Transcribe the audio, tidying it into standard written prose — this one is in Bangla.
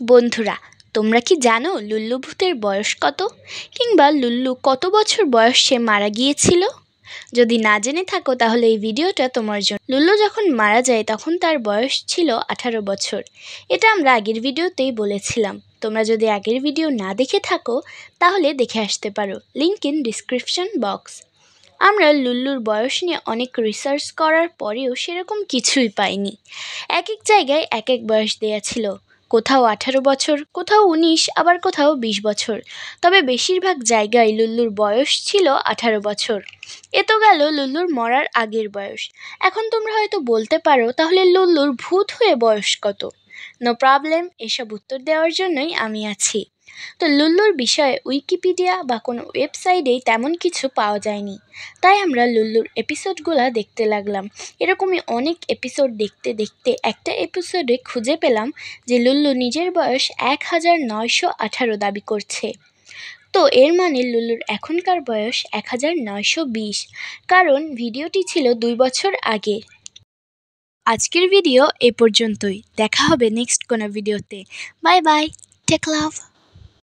বন্ধুরা, তোমরা কি জানো লুল্লু ভূতের বয়স কত, কিংবা লুল্লু কত বছর বয়সে মারা গিয়েছিল? যদি না জেনে থাকো তাহলে এই ভিডিওটা তোমার জন্য। লুল্লু যখন মারা যায় তখন তার বয়স ছিল 18 বছর। এটা আমরা আগের ভিডিওতেই বলেছিলাম। তোমরা যদি আগের ভিডিও না দেখে থাকো তাহলে দেখে আসতে পারো, লিংক ইন ডিসক্রিপশন বক্স। আমরা লুল্লুর বয়স নিয়ে অনেক রিসার্চ করার পরেও সেরকম কিছুই পাইনি। এক এক জায়গায় এক এক বয়স দেয়া ছিল, কোথাও 18 বছর, কোথাও 19, আবার কোথাও 20 বছর। তবে বেশিরভাগ জায়গায় লুল্লুর বয়স ছিল 18 বছর। এ তো গেল লুল্লুর মরার আগের বয়স। এখন তোমরা হয়তো বলতে পারো, তাহলে লুল্লুর ভূত হয়ে বয়স কত? নো প্রবলেম, এসব উত্তর দেওয়ার জন্যই আমি আছি। তো লুল্লুর বিষয়ে উইকিপিডিয়া বা কোনো ওয়েবসাইটেই তেমন কিছু পাওয়া যায়নি, তাই আমরা লুল্লুর এপিসোডগুলো দেখতে লাগলাম। এরকমই অনেক এপিসোড দেখতে দেখতে একটা এপিসোডে খুঁজে পেলাম যে লুল্লু নিজের বয়স 1918 দাবি করছে। তো এর মানে লুল্লুর এখনকার বয়স 1920, কারণ ভিডিওটি ছিল 2 বছর আগে। আজকের ভিডিও এ পর্যন্তই, দেখা হবে নেক্সট কোনো ভিডিওতে। বাই বাই, টেক লাভ।